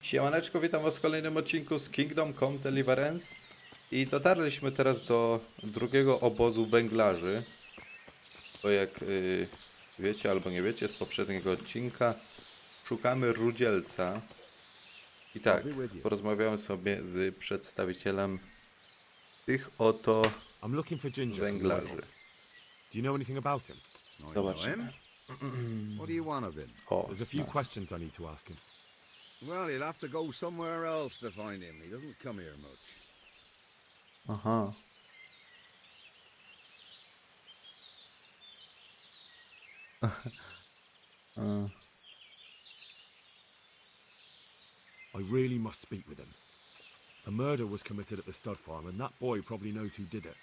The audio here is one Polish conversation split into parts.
Siemaneczko, witam was w kolejnym odcinku z Kingdom Come Deliverance. I dotarliśmy teraz do drugiego obozu węglarzy. Bo jak wiecie albo nie wiecie z poprzedniego odcinka, szukamy rudzielca. I tak, porozmawiamy sobie z przedstawicielem tych oto węglarzy. Do you know anything about him? Zobaczymy. What do you want of him? O, There's a few questions I need to ask him. Well, you'll have to go somewhere else to find him. He doesn't come here much. aha. I really must speak with him. A murder was committed at the stud farm, and that boy probably knows who did it.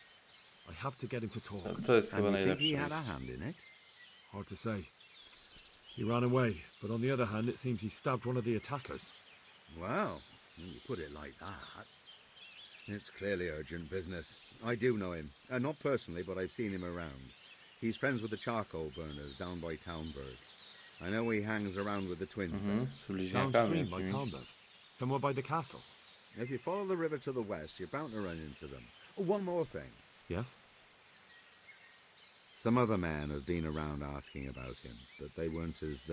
I have to get him to talk. To jest chyba And you think he najlepsze. had a hand in it? Hard to say. He ran away, but on the other hand, it seems he stabbed one of the attackers. Well, when you put it like that, it's clearly urgent business. I do know him. Not personally, but I've seen him around. He's friends with the charcoal burners down by Townburg. I know he hangs around with the twins there. Z bliźniakami Downstream by jakimiś. Townburg. Somewhere by the castle. If you follow the river to the west, you're bound to run into them. Oh, one more thing. Yes? Some other men have been around asking about him, but they weren't as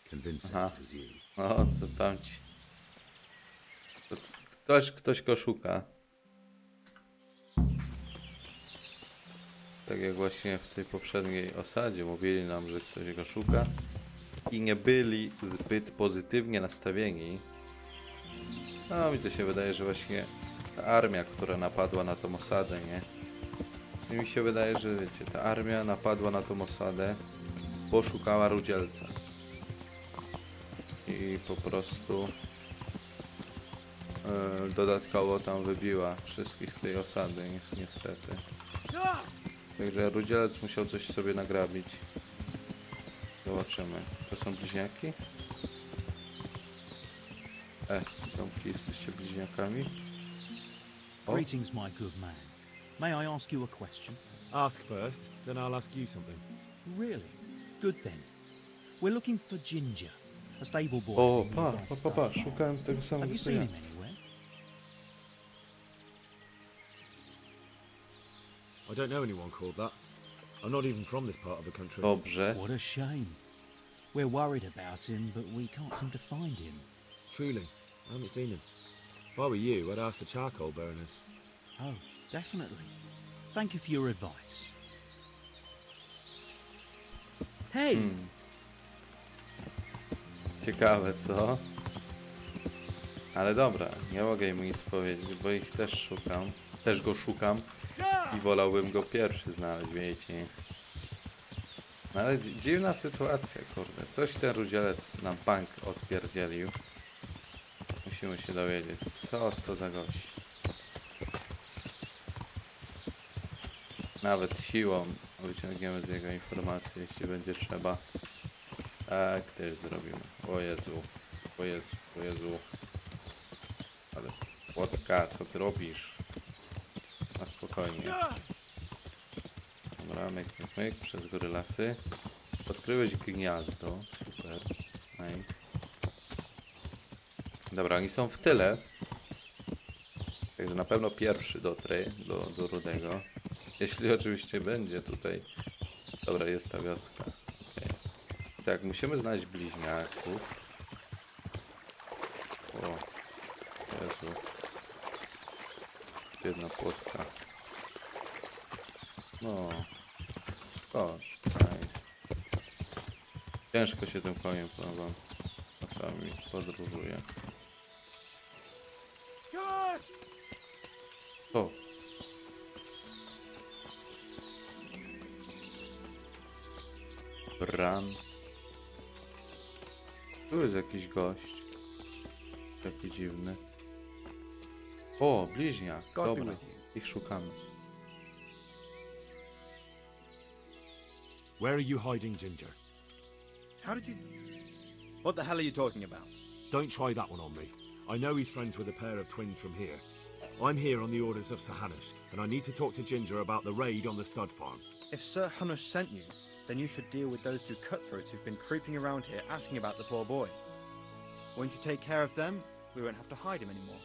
convincing Aha. as you. O, to tamci. To ktoś go szuka. Tak jak właśnie w tej poprzedniej osadzie mówili nam, że ktoś go szuka. I nie byli zbyt pozytywnie nastawieni. No mi to się wydaje, że właśnie ta armia, która napadła na tą osadę, nie? I mi się wydaje, że wiecie, ta armia napadła na tą osadę, bo szukała rudzielca. I po prostu dodatkowo tam wybiła wszystkich z tej osady, niestety. Także rudzielec musiał coś sobie nagrabić. Zobaczymy. To są bliźniaki? Tomki, jesteście bliźniakami? O, Greetings, my good man. May I ask you a question? Ask first, then I'll ask you something. Really? Good then. We're looking for Ginger, a stable boy. o from pa, nearby pa, Stalker. szukałem tego Have samego you co seen ja. him anywhere? I don't know anyone called that. I'm not even from this part of the country. Dobrze. What a shame. We're worried about him, but we can't seem to find him. Truly, I haven't seen him. If I were you, I'd ask the charcoal burners. Oh, definitely. Thank you for your advice. Hey! Ciekawe, co? Ale dobra, nie mogę im nic powiedzieć, bo ich też szukam. Też go szukam i wolałbym go pierwszy znaleźć, wiecie. No ale dziwna sytuacja, kurde. Coś ten rudzielec nam bank odpierdzielił. Musimy się dowiedzieć, co to za gość. Nawet siłą wyciągniemy z jego informacji, jeśli będzie trzeba. Tak też zrobimy. O Jezu, o Jezu, o Jezu. Ale Łotka, co ty robisz? Na spokojnie. Dobra, myk, myk, przez góry lasy. Odkryłeś gniazdo. Super. Nice. Dobra, oni są w tyle. Także na pewno pierwszy dotrę do Rudego. Jeśli oczywiście będzie tutaj. Dobra, jest ta wioska. Okay. Tak, musimy znaleźć bliźniaków. O, Jezu. Jedna płotka. No. Skocz. Nice. Ciężko się tym koniem pływam. Czasami podróżuję. O. Bran. Tu jest jakiś gość. Taki dziwny. O, bliźniak. Dobra, ich szukamy. Where are you hiding, Ginger? How did you... What the hell are you talking about? Don't try that one on me. I know he's friends with a pair of twins from here. I'm here on the orders of Sir Hanush, and I need to talk to Ginger about the raid on the stud farm. If Sir Hanush sent you, then you should deal with those two cutthroats who've been creeping around here asking about the poor boy. Won't you take care of them, We won't have to hide him anymore.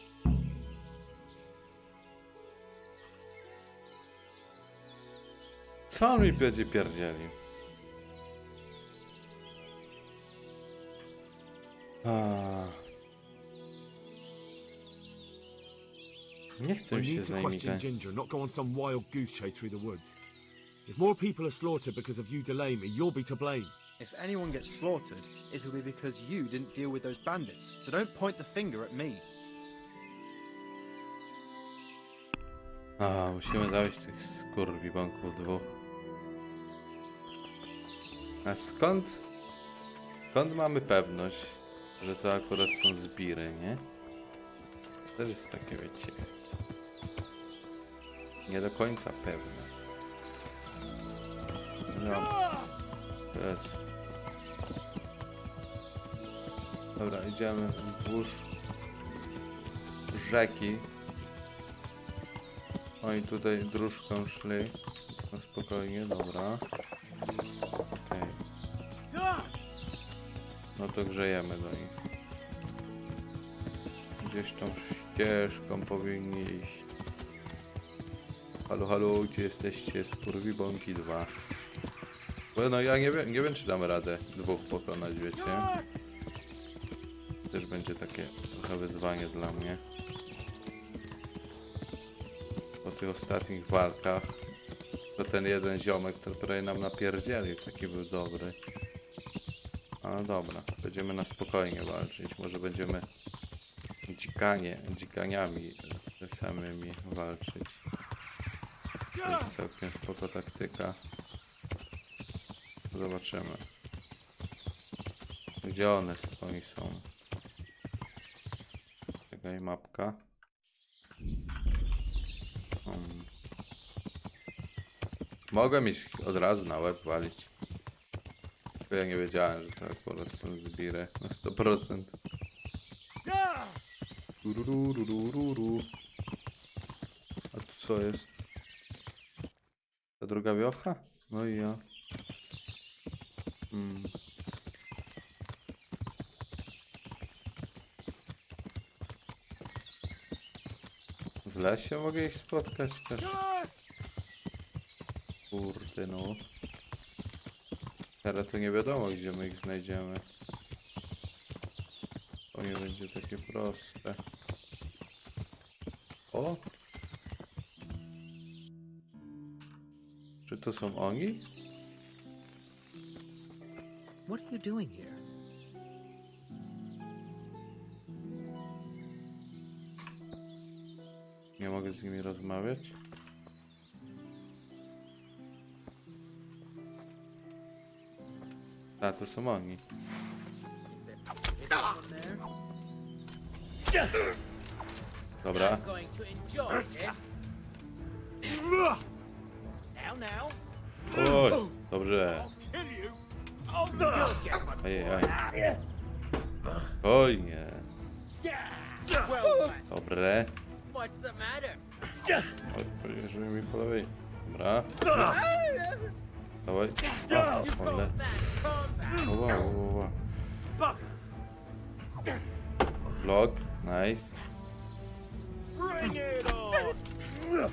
Co on mi będzie pierdzielił? Nie chcę I mi się need z to nimi question gać. Ginger, not go on some wild goose chase through the woods. If more people are slaughtered because of you delaying me, you'll be to blame. If anyone gets slaughtered, it'll be because you didn't deal with those bandits. So don't point the finger at me. Musimy zabić tych skurwibąków dwóch. A skąd mamy pewność, że to akurat są zbiry, nie? To też jest takie, wiecie, nie do końca pewne. No. Jest. Dobra, idziemy wzdłuż rzeki. Oni tutaj dróżką szli. No spokojnie, dobra. Okej. No to grzejemy do nich. Gdzieś tą ścieżką powinni iść. Halo, halo, gdzie jesteście? Skurwibąki 2. Bo no ja nie wiem czy damy radę dwóch pokonać, wiecie. Też będzie takie trochę wyzwanie dla mnie. Po tych ostatnich walkach to ten jeden ziomek, który prawie nam napierdzielił, taki był dobry. Ale dobra, będziemy na spokojnie walczyć. Może będziemy dzikaniami samymi walczyć. To jest całkiem spoko taktyka. Zobaczymy. Gdzie oni są? Czekaj, mapka. Mogłem iść od razu na łeb walić. Bo ja nie wiedziałem, że to akurat są zbiry na 100%. Turururururu. A tu co jest? Ta druga wiocha? No i ja. W lesie mogę ich spotkać też. Kurde no. Teraz to nie wiadomo gdzie my ich znajdziemy. To nie będzie takie proste. O! Czy to są oni? What are you doing here? Nie mogę z nimi rozmawiać? A, to są oni. Dobra. Going to enjoy this. Now. Oj, dobrze. Ojej. Oj, nie. Dobre. What's the matter? Oj, żeby mi po lewej. Dobra. Dawaj. O, ole. Wow. Blok, nice. Oj, blok.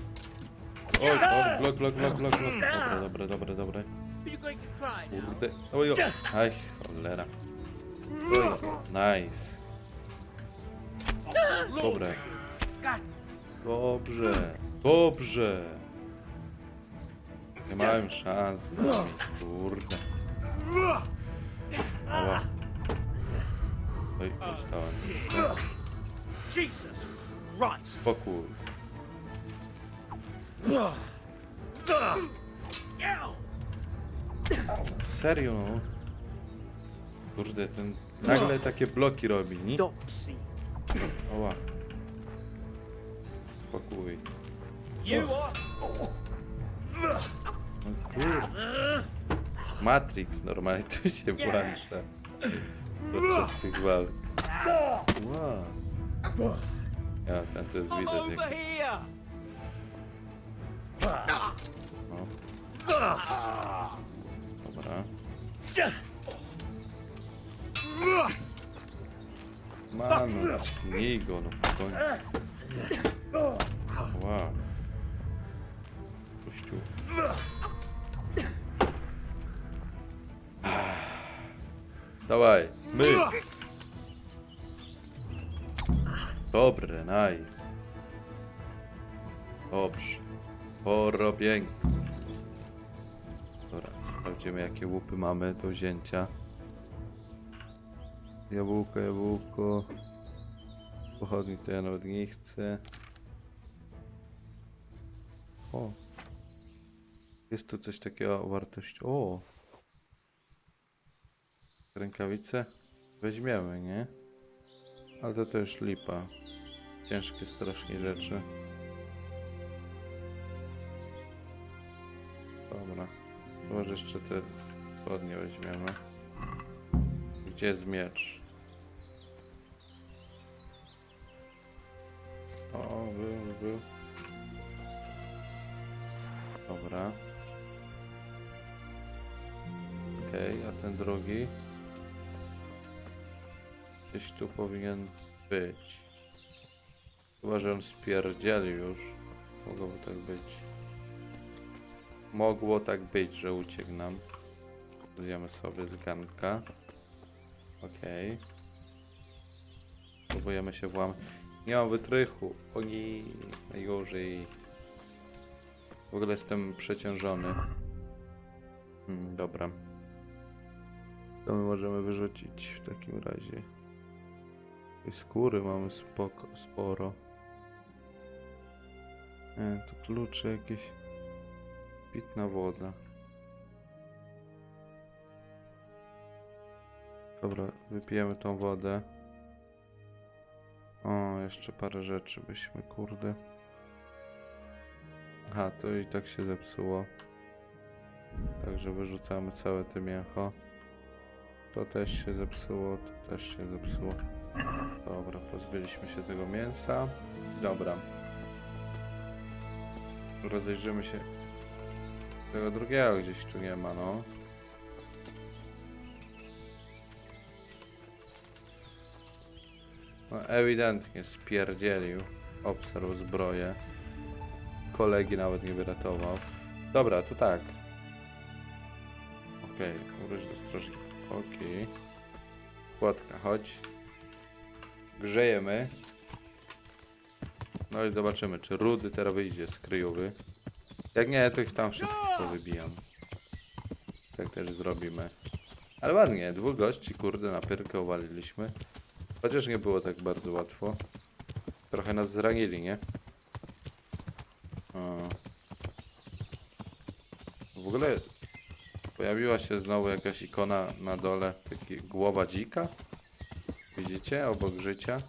Dobre. Are you going to cry now? Kurde. Oj, aj, cholera. Oj, nice. Dobre. Dobrze. Nie miałem szans z nami, kurde. Ała. Oj, dostałem. Jesus Christ! Spokój. Serio no. Kurde, ten nagle takie bloki robi, nie? Ała. Spokój. No kurde. Matrix normalnie tu się włącza. Podczas tych walk. Wow. Ja, ten to jest widać jak... No. Dobra. Manu, nie go, no w końcu. Wow. Kościół. Dawaj, my. Dobre, nice. Dobrze. Porobień. Dobra, sprawdzimy jakie łupy mamy do wzięcia. Jabłko, jabłko. Pochodni to ja nawet nie chcę. O. Jest tu coś takiego o wartości. O. Rękawice weźmiemy, nie? Ale to też lipa. Ciężkie strasznie rzeczy. Dobra. Może jeszcze te spodnie weźmiemy. Gdzie jest miecz? O, był. Dobra. Okej, a ten drugi? Gdzieś tu powinien być. Chyba, że on spierdzielił już. Mogłoby tak być. Mogło tak być, że uciekł nam. Zjemy sobie z garnka. Okej. Próbujemy się włamać. Nie mam wytrychu. Oni najgorzej. W ogóle jestem przeciążony. Dobra. To my możemy wyrzucić w takim razie. I skóry mamy sporo. Tu klucze jakieś. Pitna woda. Dobra, wypijemy tą wodę. O, jeszcze parę rzeczy byśmy, kurde. Aha, to i tak się zepsuło. Także wyrzucamy całe to mięcho. To też się zepsuło, to też się zepsuło. Dobra, pozbyliśmy się tego mięsa. Dobra. Rozejrzymy się. Tego drugiego gdzieś tu nie ma, no. No ewidentnie spierdzielił. Obsarł zbroję. Kolegi nawet nie wyratował. Dobra, to tak. Okej, wróć ostrożnie. Okej. Płotka, chodź. Grzejemy. No i zobaczymy, czy rudy teraz wyjdzie z kryjowy. Jak nie, to ich tam wszystkich powybijam. Tak też zrobimy. Ale ładnie, dwóch gości, kurde, na pyrkę uwaliliśmy. Chociaż nie było tak bardzo łatwo. Trochę nas zranili, nie? O. W ogóle pojawiła się znowu jakaś ikona na dole. Taki głowa dzika. Widzicie? Obok życia.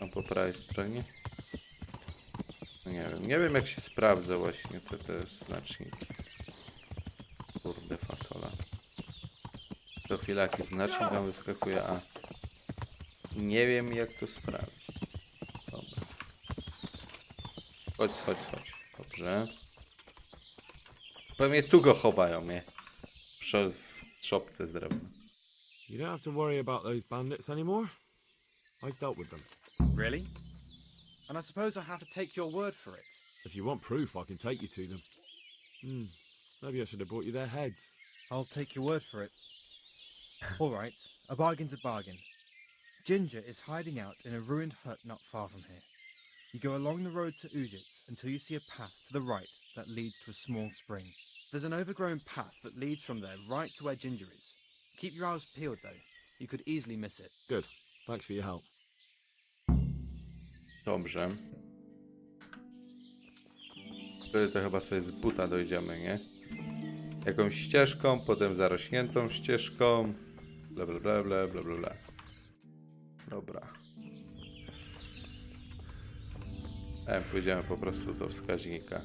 A po prawej stronie. No nie wiem jak się sprawdza właśnie te znaczniki. Kurde fasola. Co chwila jakiś znacznik nam wyskakuje, a nie wiem jak to sprawdzić. Dobra. Chodź. Dobrze. Pewnie tu go chowają mnie. W szopce z drewna. You don't have to worry about those bandits anymore. I've dealt with them. Really? And I suppose I have to take your word for it. If you want proof, I can take you to them. Maybe I should have brought you their heads. I'll take your word for it. All right, a bargain's a bargain. Ginger is hiding out in a ruined hut not far from here. You go along the road to Ujits until you see a path to the right that leads to a small spring. There's an overgrown path that leads from there right to where Ginger is. Keep your eyes peeled though. You could easily miss it. Good. Thanks for your help. Dobrze. Wtedy to chyba sobie z buta dojdziemy, nie? Jakąś ścieżką, potem zarośniętą ścieżką. Bla. Dobra. Pójdziemy po prostu do wskaźnika.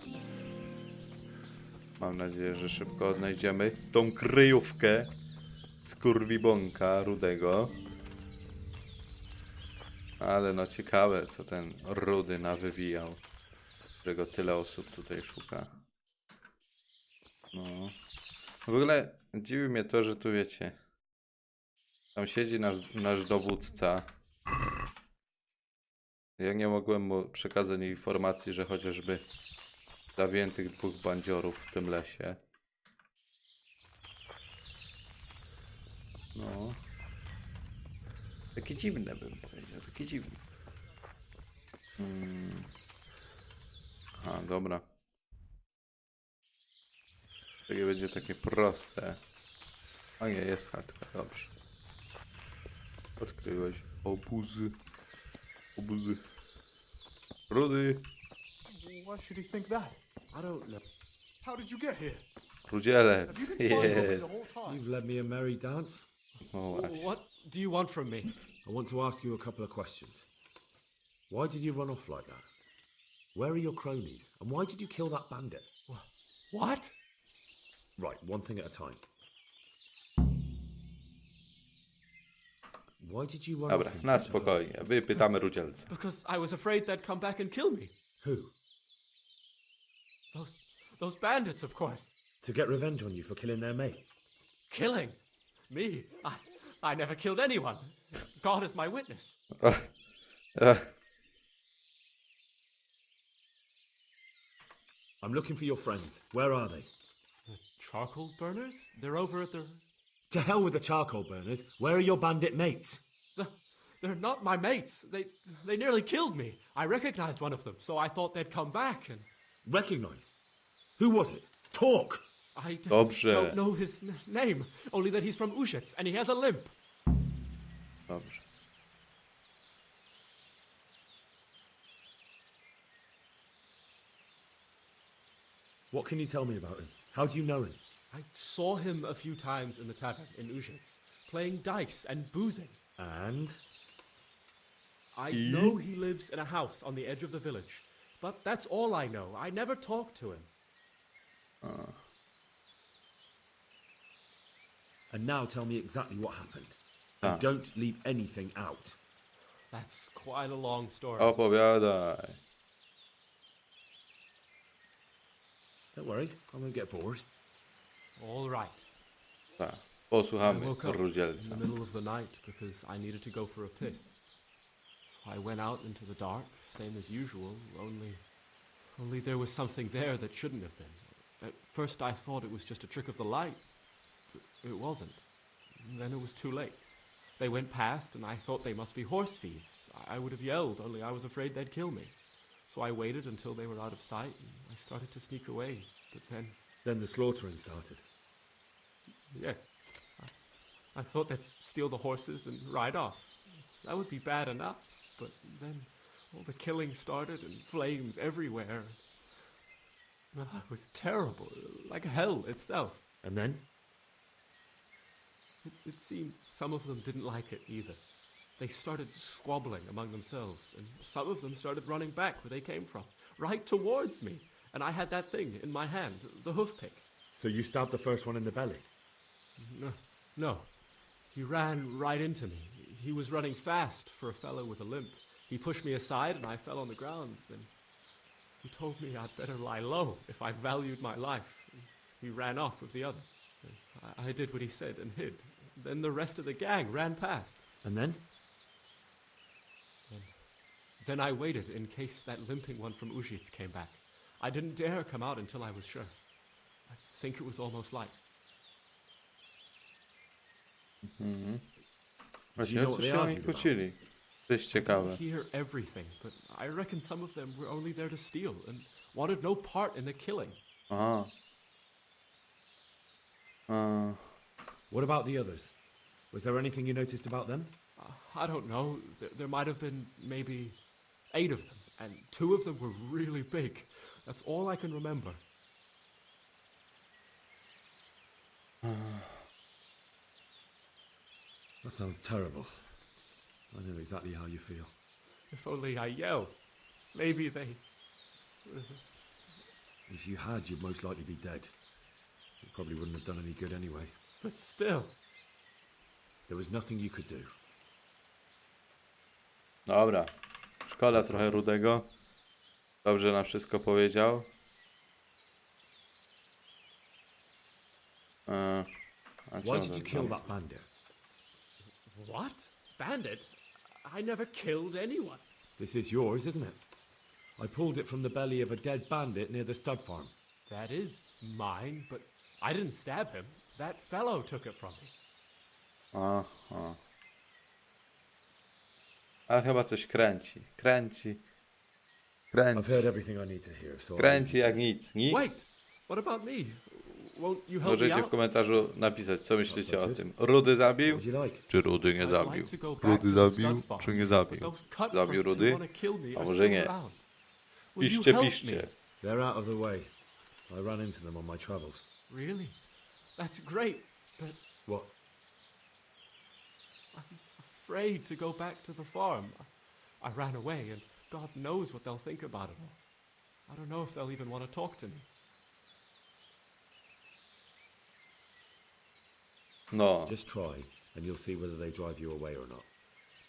Mam nadzieję, że szybko odnajdziemy tą kryjówkę skurwibąka rudego. Ale no ciekawe, co ten rudy nawywijał, którego tyle osób tutaj szuka. No. W ogóle dziwi mnie to, że tu wiecie, tam siedzi nasz dowódca Ja nie mogłem mu przekazać informacji, że chociażby zabiłem tych 2 bandziorów w tym lesie. No. Taki dziwny bym powiedział, taki dziwny. Aha, dobra. To nie będzie takie proste. A nie, jest chatka, dobrze. Odkryłeś obuzy. Obuzy. Rudy. Why should he think that? I don't know. How did you get here? Rudzielec. Have you been spying on me Jest. the whole time? You've led me a merry dance. O właśnie. What do you want from me? I want to ask you a couple of questions. Why did you run off like that? Where are your cronies? And why did you kill that bandit? What? Right, one thing at a time. Why did you run Dobra, off in na such a hurry? spokojnie. Wypytamy Rudzielca. Because I was afraid they'd come back and kill me. Who? Those bandits, of course. To get revenge on you for killing their mate? Killing me? I never killed anyone. God is my witness. I'm looking for your friends. Where are they? The charcoal burners? They're over at the... To hell with the charcoal burners. Where are your bandit mates? They're not my mates. They nearly killed me. I recognized one of them, so I thought they'd come back and... Recognized. Who was it? Talk! I Dobrze. don't know his name, only that he's from Ushitz and he has a limp. Dobrze. What can you tell me about him? How do you know him? I saw him a few times in the tavern in Ushitz, playing dice and boozing. And? I know he lives in a house on the edge of the village, but that's all I know. I never talked to him. And now tell me exactly what happened. And don't leave anything out. That's quite a long story. Opowiadaj. Don't worry, I won't get bored. All right. Tak. I Posłuchamy woke up in Rudzielca. the middle of the night because I needed to go for a piss. So I went out into the dark, same as usual, only there was something there that shouldn't have been. At first I thought it was just a trick of the light. But it wasn't. And then it was too late. They went past and I thought they must be horse thieves. I would have yelled, only I was afraid they'd kill me. So I waited until they were out of sight and I started to sneak away. But then, Then the slaughtering started. yes, I thought they'd steal the horses and ride off. That would be bad enough. But then all the killing started and flames everywhere. It was terrible, like hell itself. And then? It seemed some of them didn't like it either. They started squabbling among themselves, and some of them started running back where they came from, right towards me. And I had that thing in my hand, the hoof pick. So you stabbed the first one in the belly? No. He ran right into me. He was running fast for a fellow with a limp. He pushed me aside and I fell on the ground. Then he told me I'd better lie low if I valued my life. He ran off with the others. I did what he said and hid. Then the rest of the gang ran past. And then? Then I waited in case that limping one from Ushitz came back. I didn't dare come out until I was sure. I think it was almost light. Właśnie know o what co they się oni argued about? kłócili? To jest ciekawe. Hear everything, but I reckon some of them were only there to steal and wanted no part in the killing. Aha. What about the others? Was there anything you noticed about them? I don't know. There might have been maybe 8 of them, and 2 of them were really big. That's all I can remember. That sounds terrible. I know exactly how you feel. If only I yelled. Maybe they... If you had, you'd most likely be dead. It probably wouldn't have done any good anyway. But still. There was nothing you could do. Dobra. Szkoda trochę Rudego. Dobrze nam wszystko powiedział. A Why co did you to kill tam? that bandit? What? Bandit? I never killed anyone. This is yours, isn't it? I pulled it from the belly of a dead bandit near the stud farm. That is mine, but I didn't stab him. That fellow took it from me. Aha. Ale chyba coś kręci. Kręci. I've heard everything I need to hear, so Kręci jak nic. Nic. Wait, what about me? Won't you help me Możecie w out? komentarzu napisać, co myślicie o tym. Rudy zabił? What would you like? Czy Rudy nie I'd zabił? like to go back Rudy to the zabił, stud farm, czy nie but zabił? those cutthroats Zabił who Rudy? wanna kill me A are może still nie? around. Will you Piszcie, help piszcie. me? They're out of the way. I ran into them on my travels. Really? That's great, but What? I'm afraid to go back to the farm. I ran away, and God knows what they'll think about it all. I don't know if they'll even want to talk to me. No. Just try, and you'll see whether they drive you away or not.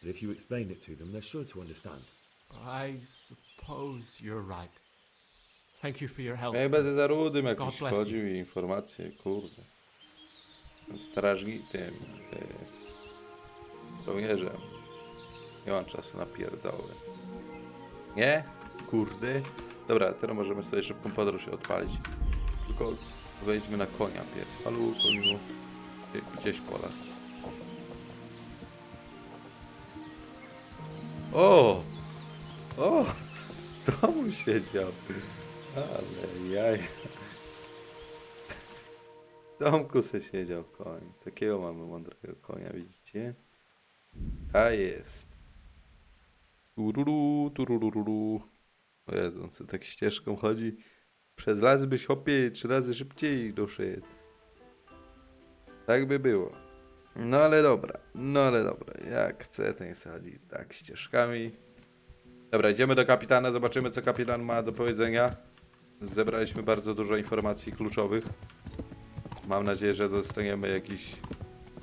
But if you explain it to them, they're sure to understand. I suppose you're right. Thank you for your help. Ja chyba za Rudym God jakiś bless chodził i informacje, kurde. Strażnikiem, żołnierzem. Nie mam czasu na pierdoły. Nie? Kurde. Dobra, teraz możemy sobie szybką podróż odpalić. Tylko wejdźmy na konia pierw. Halo, koniu. Ty, gdzieś polas. O! O! W domu siedział. Ale jaj. W domku se siedział koń. Takiego mamy mądrego konia, widzicie? Ta jest. Tururu, turururu. O Jezu, on sobie tak ścieżką chodzi. Przez las byś hopie 3 razy szybciej doszedł. Tak by było. No ale dobra. Jak chce, to nie chodzi tak ścieżkami. Dobra, idziemy do kapitana, zobaczymy, co kapitan ma do powiedzenia. Zebraliśmy bardzo dużo informacji kluczowych. Mam nadzieję, że dostaniemy jakiś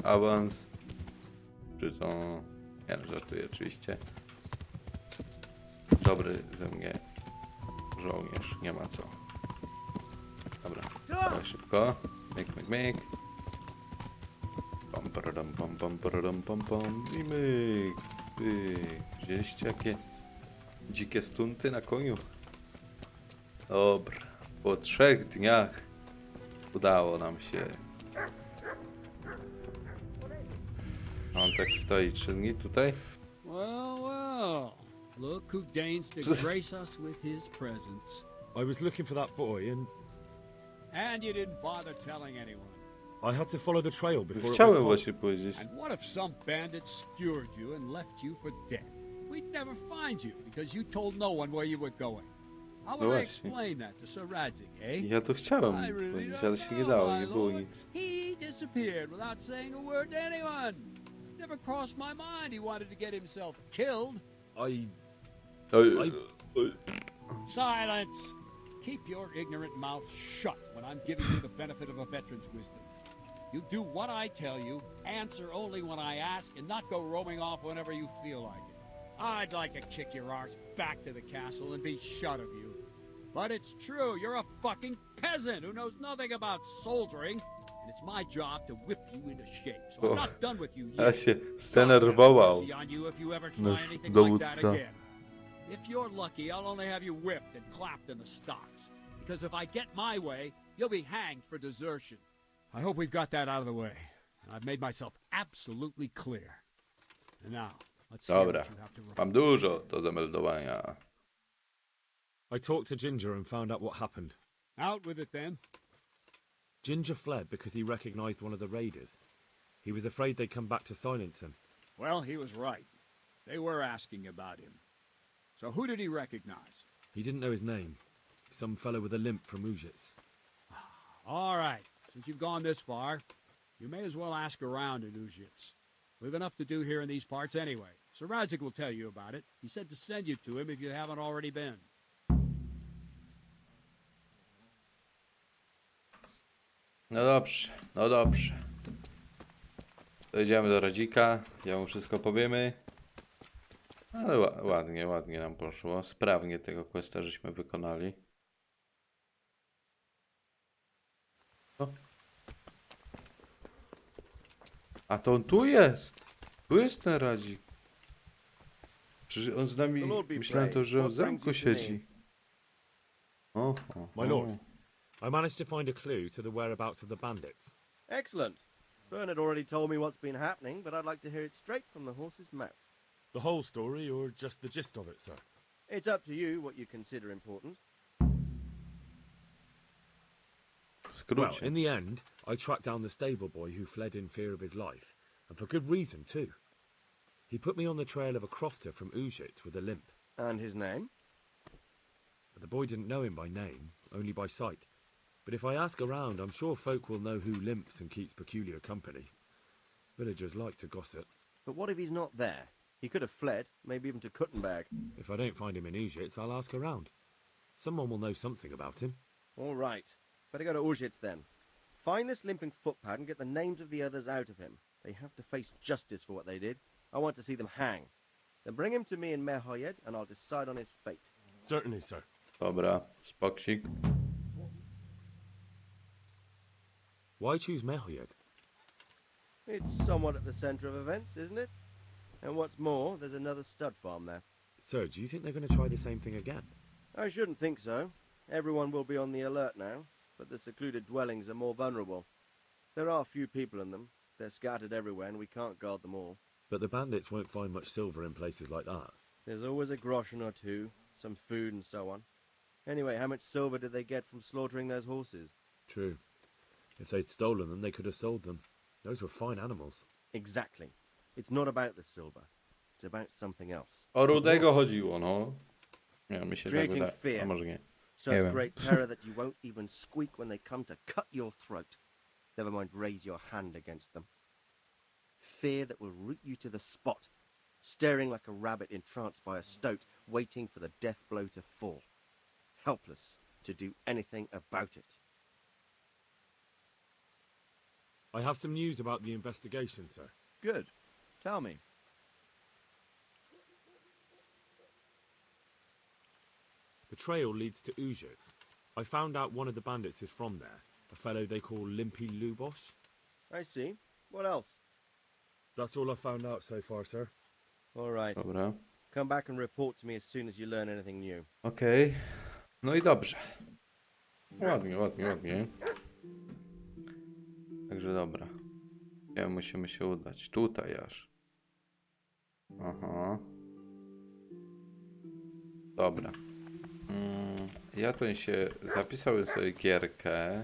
awans. Czy co? Nie no, żartuję oczywiście. Dobry ze mnie żołnierz, nie ma co. Dobra, dawaj szybko. Myk, myk, myk. Pam, paradam, pam, pam, paradam, pam, pam. I myk. Pyk. Wzięliście jakie dzikie stunty na koniu? Dobra, po 3 dniach udało nam się. On tak stoi 3 dni tutaj. Well, well. Look who deigns to grace us with his presence. I was looking for that boy, And you didn't bother telling anyone. I had to follow the trail before it Chciałem went cold. właśnie powiedzieć. And what if some bandit skewered you and left you for dead? We'd never find you because you told no one where you were going. How No would I właśnie. explain that to Sir Radzik, eh? Ja to chciałem I really powiedzieć, ale don't się nie know, dało, my nie było lord. nic. He disappeared without saying a word to anyone. Never crossed my mind he wanted to get himself killed. I Oj, Silence! Keep your ignorant mouth shut when I'm giving you the benefit of a veteran's wisdom. You do what I tell you, answer only when I ask, and not go roaming off whenever you feel like it. I'd like to kick your arse back to the castle and be shut of you. But it's true, you're a fucking peasant who knows nothing about soldiering, and it's my job to whip you into shape. So I'm not done with you ja yet. się zdenerwował. Mercy on you if you ever try Nasz anything like that dowódca. again. If you're lucky, I'll only have you whipped and clapped in the stocks. Because if I get my way, you'll be hanged for desertion. I hope we've got that out of the way. I've made myself absolutely clear. And now, let's hear Dobra, what you have to report. mam dużo do zameldowania. I talked to Ginger and found out what happened. Out with it then. Ginger fled because he recognized one of the raiders. He was afraid they'd come back to silence him. Well, he was right. They were asking about him. So who did he recognize? He didn't know his name. Some fellow with a limp from Ujits. All right. Since you've gone this far, you may as well ask around in Ujits. We've enough to do here in these parts anyway. Sir Radzik will tell you about it. He said to send you to him if you haven't already been. No dobrze, no dobrze. Dojdziemy do Radzika, ja mu wszystko powiemy. Ale ładnie nam poszło. Sprawnie tego questa żeśmy wykonali. O. A to on tu jest! Tu jest ten Radzik. Przecież on z nami... Myślałem to, że on w zamku siedzi. My lord, I managed to find a clue to the whereabouts of the bandits. Excellent. Bernard already told me what's been happening, but I'd like to hear it straight from the horse's mouth. The whole story, or just the gist of it, sir? It's up to you what you consider important. Well, in the end, I tracked down the stable boy who fled in fear of his life, and for good reason, too. He put me on the trail of a crofter from Ujit with a limp. And his name? The boy didn't know him by name, only by sight. But if I ask around, I'm sure folk will know who limps and keeps peculiar company. Villagers like to gossip. But what if he's not there? He could have fled, maybe even to Kuttenberg. If I don't find him in Ujits, I'll ask around. Someone will know something about him. All right. Better go to Ujits then. Find this limping footpad and get the names of the others out of him. They have to face justice for what they did. I want to see them hang. Then bring him to me in Mehoyed and I'll decide on his fate. Certainly, sir. Dobra, spoksik. Why choose Mehoyed? It's somewhat at the centre of events, isn't it? And what's more, there's another stud farm there. Sir, do you think they're going to try the same thing again? I shouldn't think so. Everyone will be on the alert now, but the secluded dwellings are more vulnerable. There are few people in them. They're scattered everywhere and we can't guard them all. But the bandits won't find much silver in places like that. There's always a groschen or two, some food and so on. Anyway, how much silver did they get from slaughtering those horses? True. If they'd stolen them, they could have sold them. Those were fine animals. Exactly. It's not about the silver. It's about something else. O Rudego chodziło, no. Nie, mi się tak Creating wydaje. fear. A może nie. Such Yeah. great terror that you won't even squeak when they come to cut your throat. Never mind raise your hand against them. Fear that will root you to the spot, staring like a rabbit entranced by a stoat, waiting for the death blow to fall. Helpless to do anything about it. I have some news about the investigation, sir. Good. Tell me. The trail leads to Ujits. I found out one of the bandits is from there, a fellow they call Limpy Lubosh. I see. What else? That's all I found out so far, sir. All right. Dobra. Come back and report to me as soon as you learn anything new. Okej. No i dobrze. Ładnie, ładnie, ładnie. Także dobra. Gdzie musimy się udać? Tutaj aż. Aha. Dobra. Ja tu się zapisałem sobie gierkę.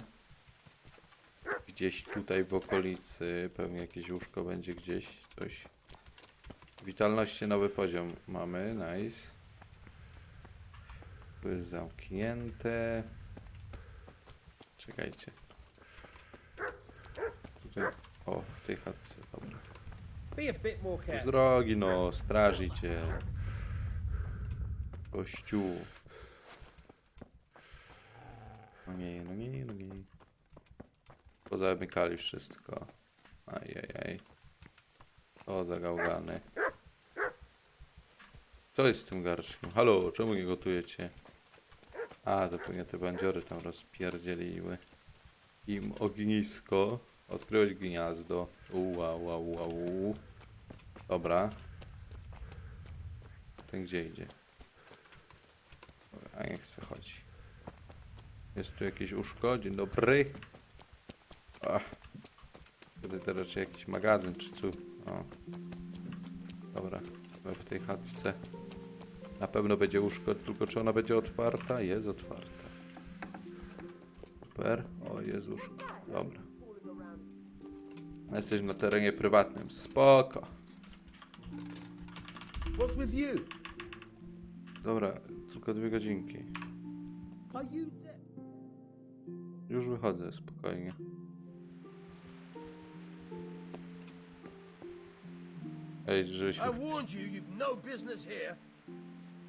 Gdzieś tutaj w okolicy. Pewnie jakieś łóżko będzie gdzieś. Coś. Witalności nowy poziom mamy. Nice. Tu jest zamknięte. Czekajcie. Tutaj. O, w tej chatce. Dobra. Z drogi, no. Strażycie. Kościół. No nie, no nie, no nie. Pozamykali wszystko. Ajajaj. O, zagałgany. Co jest z tym garszkiem? Halo, czemu nie gotujecie? A, to pewnie te bandziory tam rozpierdzieliły im ognisko. Odkryłeś gniazdo. Uau. Dobra. Ten gdzie idzie? Dobra, a nie chce chodzi. Jest tu jakieś łóżko? Dzień dobry. Ach. To raczej jakiś magazyn czy co? O. Dobra. W tej chatce. Na pewno będzie łóżko, tylko czy ona będzie otwarta? Jest otwarta. Super. O, jest łóżko. Dobra. Jesteśmy na terenie prywatnym. Spoko. What's with you? Dobra, tylko 2 godzinki. Are you there? Już wychodzę, spokojnie. Ej, żeśmy... I warned you, you've no business here.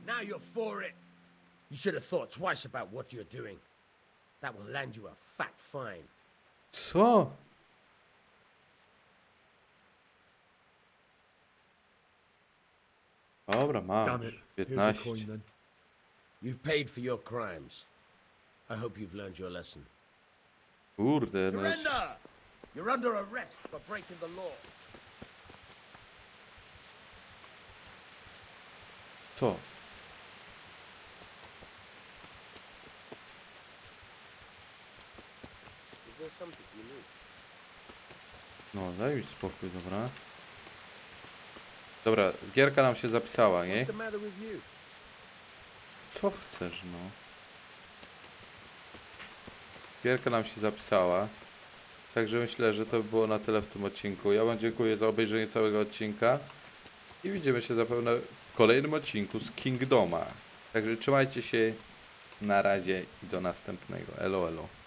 Now you're for it. You should have thought twice about what you're doing. That will land you a fat fine. Co? Dobra, Damn mam. it. Here's your coin 15. then. You've paid for your crimes. I hope you've learned your lesson. Kurde, no jest... Surrender! You're under arrest for breaking the law. Co? No, daj mi spokój, dobra. Dobra, gierka nam się zapisała, nie? Co chcesz, no? Gierka nam się zapisała. Także myślę, że to by było na tyle w tym odcinku. Ja wam dziękuję za obejrzenie całego odcinka. I widzimy się zapewne w kolejnym odcinku z Kingdoma. Także trzymajcie się. Na razie i do następnego. Elo, elo.